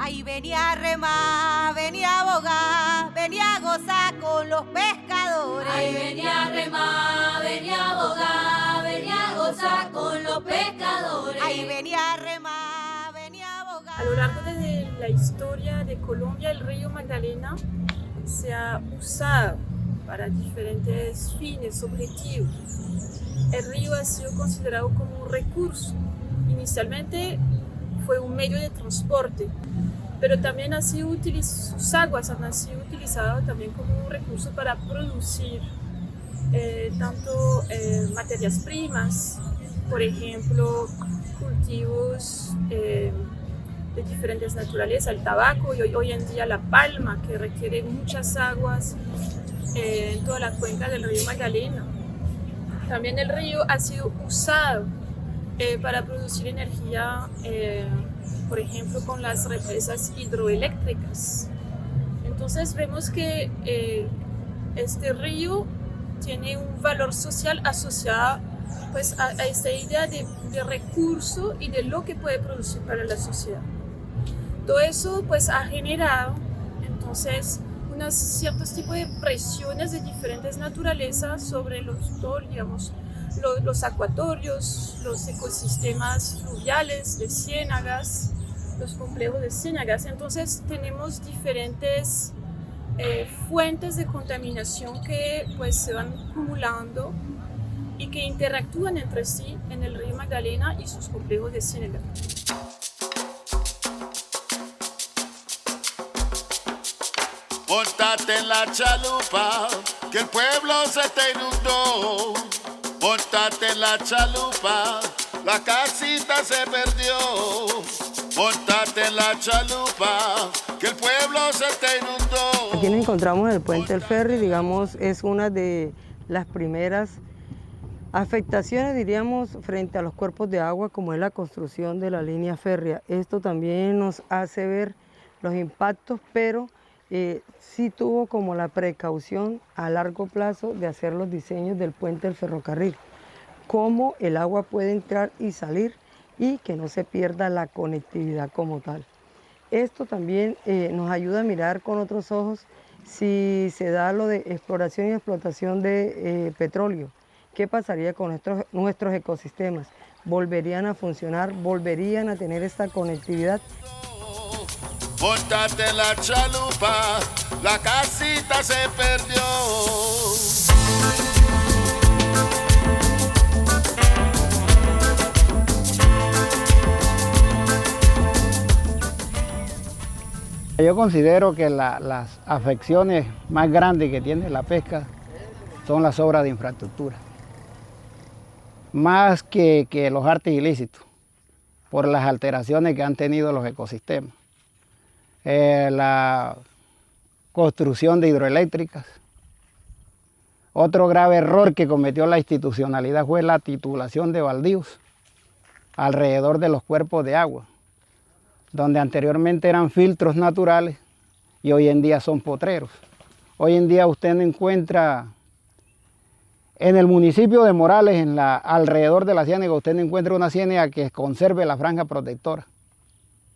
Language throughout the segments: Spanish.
Ahí venía a remar, venía a bogar, venía a gozar con los pescadores. Ahí venía a remar, venía a bogar, venía a gozar con los pescadores. Ahí venía a remar, venía a bogar. A lo largo de la historia de Colombia, el río Magdalena se ha usado para diferentes fines, objetivos. El río ha sido considerado como un recurso. Inicialmente fue un medio de transporte, pero también sus aguas han sido utilizadas también como un recurso para producir tanto materias primas, por ejemplo, cultivos de diferentes naturalezas, el tabaco y hoy en día la palma, que requiere muchas aguas en toda la cuenca del río Magdalena. También el río ha sido usado para producir energía, por ejemplo, con las represas hidroeléctricas. Entonces vemos que este río tiene un valor social asociado pues, a esta idea de recurso y de lo que puede producir para la sociedad. Todo eso pues, ha generado entonces unos ciertos tipos de presiones de diferentes naturalezas sobre los acuatorios, los ecosistemas fluviales de ciénagas, los complejos de ciénagas. Entonces tenemos diferentes fuentes de contaminación que pues, se van acumulando y que interactúan entre sí en el río Magdalena y sus complejos de ciénagas. Móntate en la chalupa, que el pueblo se te inundó. Móntate en la chalupa, la casita se perdió. Móntate en la chalupa, que el pueblo se te inundó. Aquí nos encontramos en el puente del ferry, digamos, es una de las primeras afectaciones, diríamos, frente a los cuerpos de agua, como es la construcción de la línea férrea. Esto también nos hace ver los impactos, pero sí tuvo como la precaución a largo plazo de hacer los diseños del puente del ferrocarril, cómo el agua puede entrar y salir y que no se pierda la conectividad como tal. Esto también nos ayuda a mirar con otros ojos si se da lo de exploración y explotación de petróleo. ¿Qué pasaría con nuestros ecosistemas? ¿Volverían a funcionar? ¿Volverían a tener esta conectividad? Móntate en la chalupa, la casita se perdió. Yo considero que las afecciones más grandes que tiene la pesca son las obras de infraestructura, más que los artes ilícitos, por las alteraciones que han tenido los ecosistemas. La construcción de hidroeléctricas. Otro grave error que cometió la institucionalidad fue la titulación de baldíos alrededor de los cuerpos de agua, donde anteriormente eran filtros naturales y hoy en día son potreros. Hoy en día usted no encuentra, en el municipio de Morales, alrededor de la ciénaga, usted no encuentra una ciénaga que conserve la franja protectora.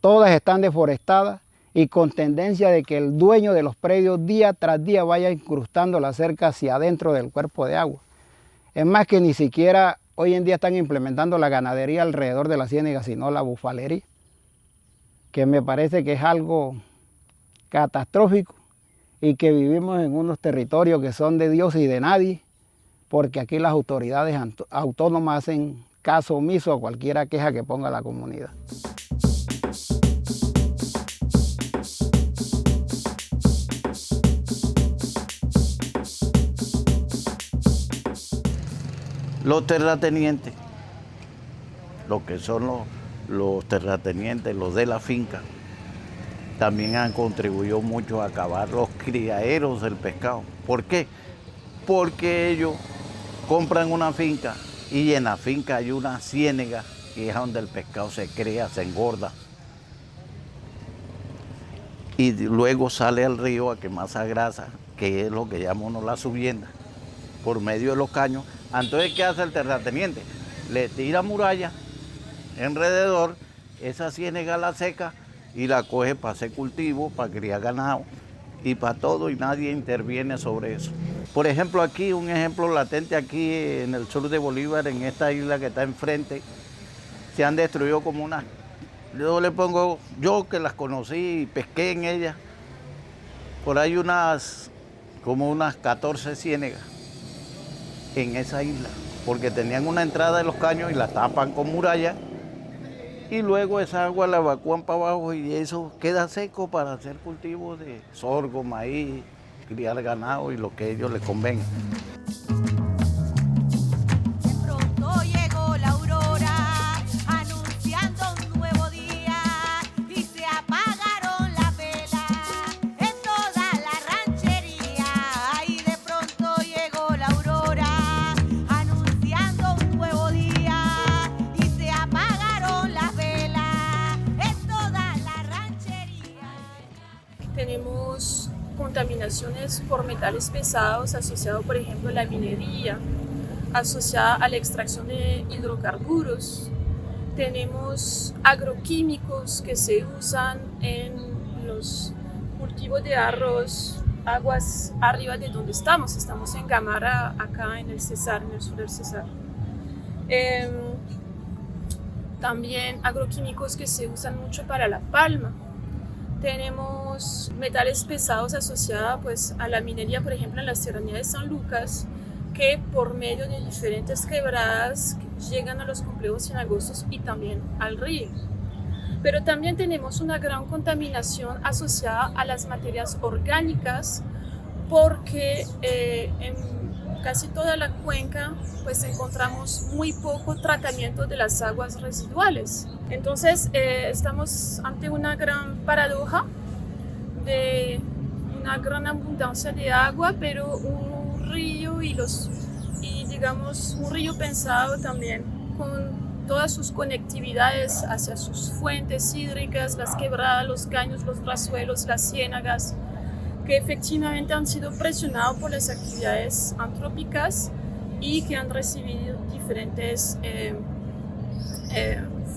Todas están deforestadas y con tendencia de que el dueño de los predios día tras día vaya incrustando la cerca hacia adentro del cuerpo de agua. Es más que ni siquiera hoy en día están implementando la ganadería alrededor de la ciénaga, sino la bufalería, que me parece que es algo catastrófico y que vivimos en unos territorios que son de Dios y de nadie, porque aquí las autoridades autónomas hacen caso omiso a cualquier queja que ponga la comunidad. Los terratenientes, lo que son los terratenientes, los de la finca, también han contribuido mucho a acabar los criaderos del pescado. ¿Por qué? Porque ellos compran una finca y en la finca hay una ciénaga que es donde el pescado se cría, se engorda. Y luego sale al río a quemar esa grasa, que es lo que llamamos la subienda, por medio de los caños. Entonces, ¿qué hace el terrateniente? Le tira muralla alrededor, esa ciénaga la seca y la coge para hacer cultivo, para criar ganado y para todo, y nadie interviene sobre eso. Por ejemplo, aquí, un ejemplo latente aquí en el sur de Bolívar, en esta isla que está enfrente, se han destruido como unas, yo que las conocí y pesqué en ellas, por ahí como unas 14 ciénegas en esa isla, porque tenían una entrada de los caños y la tapan con muralla, y luego esa agua la evacúan para abajo y eso queda seco para hacer cultivos de sorgo, maíz, criar ganado y lo que a ellos les convenga. Pronto llegó la aurora, anunciando un nuevo día, y se apagaron las velas en toda la ranchería. Y de pronto llegó la aurora, anunciando un nuevo día, y se apagaron las velas en toda la ranchería. Tenemos contaminaciones por metales pesados asociados, por ejemplo, a la minería, asociada a la extracción de hidrocarburos. Tenemos agroquímicos que se usan en los cultivos de arroz, aguas arriba de donde estamos. Estamos en Gamarra, acá en el Cesar, en el sur del Cesar. También agroquímicos que se usan mucho para la palma. Tenemos metales pesados asociados pues, a la minería, por ejemplo, en la serranía de San Lucas, que por medio de diferentes quebradas llegan a los complejos cenagosos y también al río. Pero también tenemos una gran contaminación asociada a las materias orgánicas, porque en casi toda la cuenca pues encontramos muy poco tratamiento de las aguas residuales. Entonces estamos ante una gran paradoja de una gran abundancia de agua, pero un río digamos un río pensado también con todas sus conectividades hacia sus fuentes hídricas, las quebradas, los caños, los rasuelos, las ciénagas, que efectivamente han sido presionados por las actividades antrópicas y que han recibido diferentes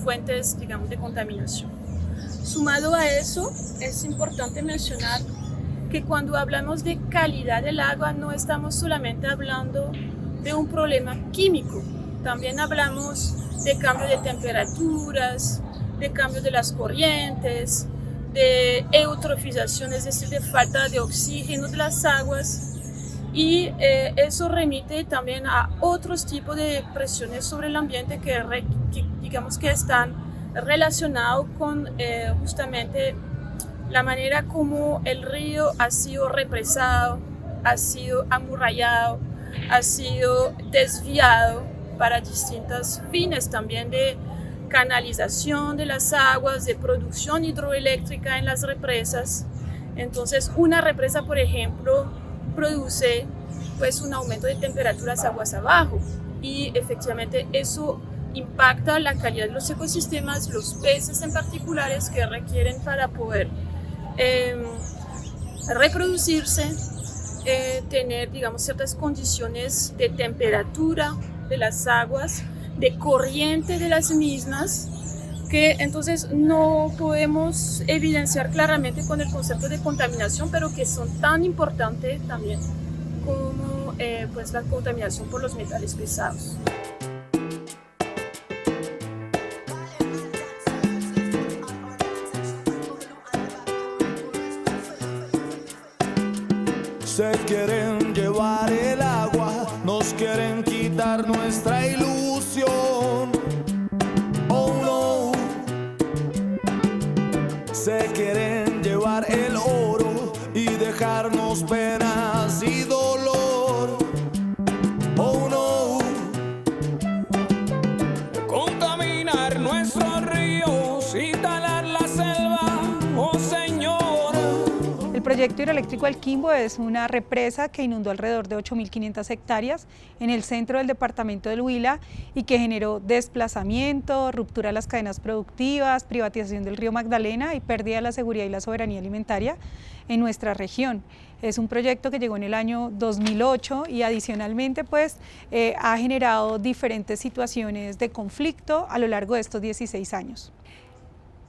fuentes, digamos, de contaminación. Sumado a eso, es importante mencionar que cuando hablamos de calidad del agua no estamos solamente hablando de un problema químico, también hablamos de cambio de temperaturas, de cambio de las corrientes, de eutrofización, es decir, de falta de oxígeno de las aguas, y eso remite también a otros tipos de presiones sobre el ambiente que digamos que están relacionados con justamente la manera como el río ha sido represado, ha sido amurallado, ha sido desviado para distintos fines también de canalización de las aguas, de producción hidroeléctrica en las represas. Entonces, una represa, por ejemplo, produce pues un aumento de temperaturas aguas abajo, y efectivamente eso impacta la calidad de los ecosistemas, los peces en particulares que requieren para poder reproducirse, tener, digamos, ciertas condiciones de temperatura de las aguas, de corriente de las mismas, que entonces no podemos evidenciar claramente con el concepto de contaminación, pero que son tan importantes también como pues la contaminación por los metales pesados. Se quieren llevar el agua, nos quieren quitar nuestra ilusión. Oh no. Se quieren llevar el oro y dejarnos penas y dolor. Oh no. Contaminar nuestros ríos y talar la selva, oh Señor. El proyecto hidroeléctrico El Quimbo es una represa que inundó alrededor de 8.500 hectáreas en el centro del departamento del Huila y que generó desplazamiento, ruptura de las cadenas productivas, privatización del río Magdalena y pérdida de la seguridad y la soberanía alimentaria en nuestra región. Es un proyecto que llegó en el año 2008 y adicionalmente pues ha generado diferentes situaciones de conflicto a lo largo de estos 16 años.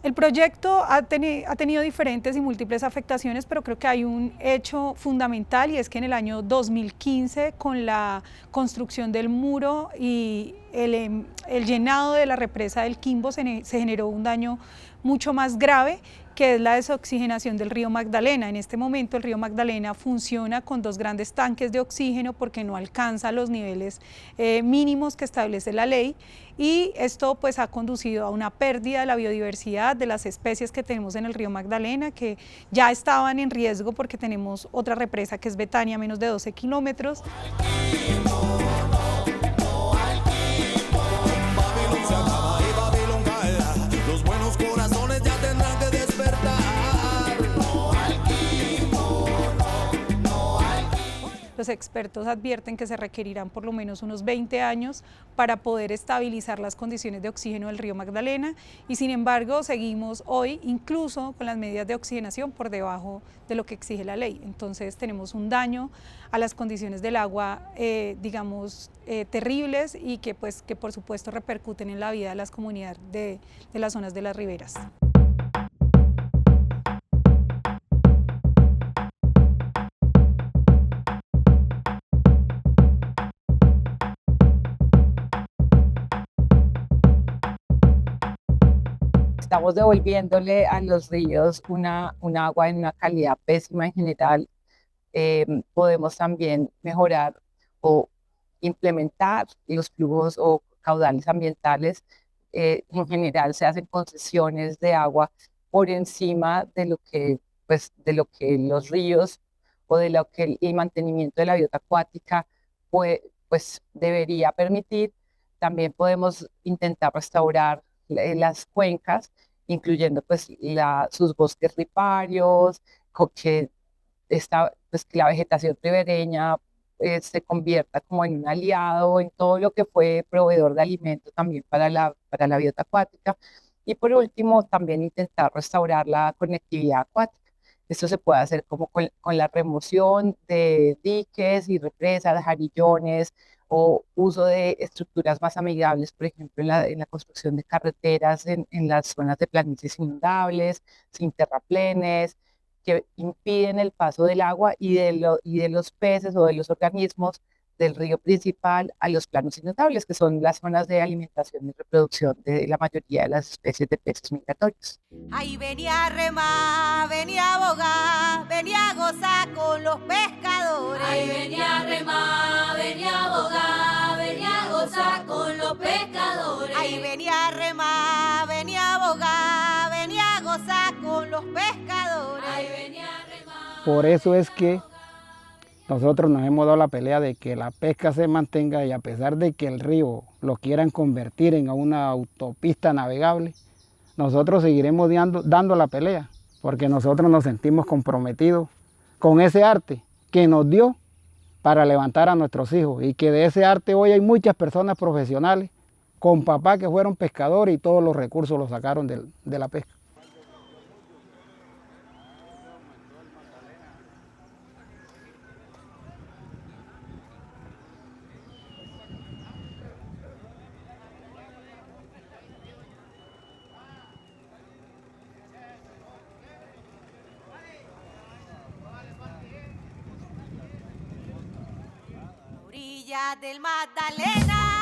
El proyecto ha tenido diferentes y múltiples afectaciones, pero creo que hay un hecho fundamental y es que en el año 2015, con la construcción del muro y el llenado de la represa del Quimbo, se generó un daño mucho más grave, que es la desoxigenación del río Magdalena. En este momento el río Magdalena funciona con 2 grandes tanques de oxígeno porque no alcanza los niveles mínimos que establece la ley, y esto pues ha conducido a una pérdida de la biodiversidad de las especies que tenemos en el río Magdalena, que ya estaban en riesgo porque tenemos otra represa que es Betania, a menos de 12 kilómetros. Los expertos advierten que se requerirán por lo menos unos 20 años para poder estabilizar las condiciones de oxígeno del río Magdalena, y sin embargo seguimos hoy incluso con las medidas de oxigenación por debajo de lo que exige la ley. Entonces tenemos un daño a las condiciones del agua, terribles, y que por supuesto repercuten en la vida de las comunidades de las zonas de las riberas. Estamos devolviéndole a los ríos un agua en una calidad pésima en general. Podemos también mejorar o implementar los flujos o caudales ambientales. En general se hacen concesiones de agua por encima de lo que los ríos o de lo que el mantenimiento de la biota acuática pues debería permitir. También podemos intentar restaurar las cuencas, incluyendo pues sus bosques riparios, que la vegetación ribereña se convierta como en un aliado en todo lo que fue proveedor de alimento también para la biota acuática. Y por último, también intentar restaurar la conectividad acuática. Esto se puede hacer como con la remoción de diques y represas, jarillones, o uso de estructuras más amigables, por ejemplo, en la construcción de carreteras en las zonas de planicies inundables, sin terraplenes, que impiden el paso del agua y de los peces o de los organismos del río principal a los planos inundables, que son las zonas de alimentación y reproducción de la mayoría de las especies de peces migratorios. Ahí venía a remar, venía a bogar, venía a gozar con los pescadores. Ahí venía a remar, venía a bogar, venía a gozar con los pescadores. Ahí venía a remar, venía a bogar, venía a gozar con los pescadores. Ahí venía a remar. Por eso es que nosotros nos hemos dado la pelea de que la pesca se mantenga, y a pesar de que el río lo quieran convertir en una autopista navegable, nosotros seguiremos dando la pelea, porque nosotros nos sentimos comprometidos con ese arte que nos dio para levantar a nuestros hijos, y que de ese arte hoy hay muchas personas profesionales con papás que fueron pescadores y todos los recursos los sacaron de la pesca. Del Magdalena.